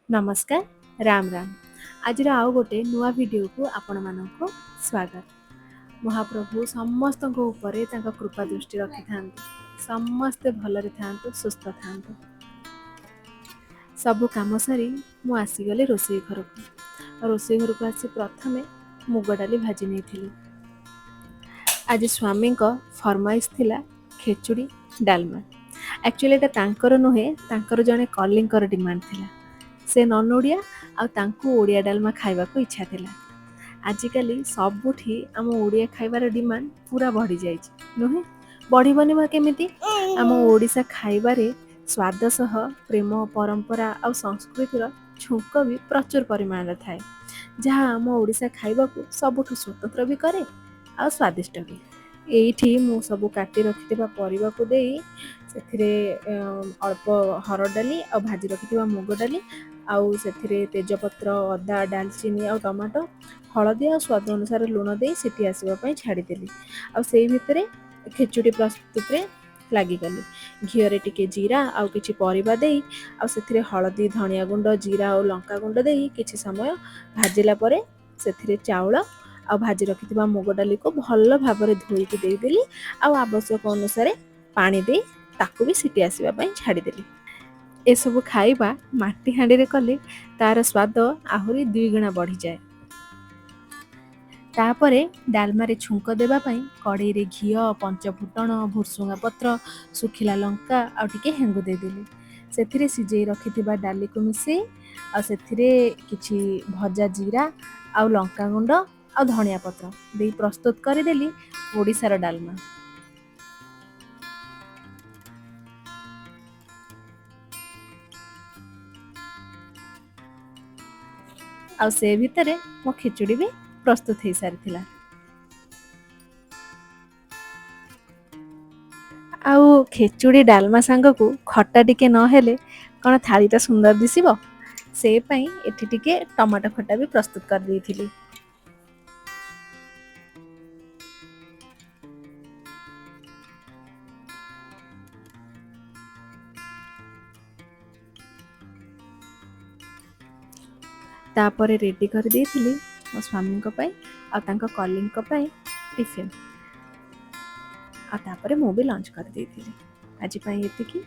नमस्कार राम राम। आज आउ गोटे नुआ वीडियो को आपण मानक स्वागत। महाप्रभु समस्त उपरे तांका कृपा दृष्टि रखि थांतु, समस्ते भलरे थांतु, सुस्थ थांतु। सबु काम सारी मु आसीगले रोषेई घर को। रोषेई घर को आसी प्रथमे मुग डाली भाजी नहीं। आज स्वामी को फरमाइश थिला खेचुड़ी डालमा। एक्चुअली एटा तांकर नुहे, तांकर जने कलिंकर डिमांड थिला। से नन ओडिया आ तांकु ओडिया डालमा खाइबा को इच्छा थिला। आजिकाली सबुठी आम ओडिया खाइबार डिमांड पूरा बढ़ी जाइछि नुहे। बढ़िबनी बा केमिति? आम ओडिशा खाइबारे स्वाद सह प्रेम परंपरा आ संस्कृतिर छुंक भी प्रचुर परिमाण थाए, जहाँ आम ओडिशा खाइबा को सबुठु स्वतंत्र भी करे आ स्वादिष्ट भी। एठी मु सबु काटी रखिथिबा परिबा को देई सेथिरे अल्प हरड़ डाली आ भाजी रखिथिबा मुग डाली आउ सेथिरे तेजपत्र, अदा, डालचीनी आ टमाटो, हळदी आ स्वाद अनुसार लुण दे सिटी आसीबा पई छाड़ी देली। आ सेई भितरे खेचुड़ी प्रस्तुत रे लागी गली। घियरे टिके जीरा आउ किछि परिबा देई आ सेथिरे हळदी, धनिया गुंड, जीरा आ लंका गुंड देई किछि समय भाजिला परे सेथिरे चाउळ आ भाजी रखिथिबा मुग डाली को भल भाबरे धोईकी देई देली आ आवश्यक अनुसार पानी दे ताकू भी सिटी आसीबा पई छाड़ी देली। ए सब खाइबा माटी हांडी रे कले तार स्वाद आहुरी 2 गुणा बढ़ी जाए। तापरे डालमा रे छुंक देबा पई कड़ाई रे घियो, पंचफुटण, भुरसुंगा पत्र, सुखिला लंका आ टिके हेंगु दे देली। सेथिरे सिजेई रखिथिबा डाली को मिसे आ सेथिरे किछि भजा जीरा आ लंका गुंड आ धनिया पत्र दे प्रस्तुत करि देली ओडिसार डालमा। आ से भितरे मो खिचुड़ी भी प्रस्तुत हो सारी। आउ खेचुड़ी डालमा सांग को खट्टा टिके न हेले कौन थालीटा सुंदर दिसिबो, से पई एठी टिके टमाटो खट्टा भी प्रस्तुत कर देइथिली। तापरे रेडी कर देइथिली मो स्वामी को पई आ तांका कलिंग को पई टिफिन। आ तापरे मो भी लंच कर देइथिली। आज पई एतिकी।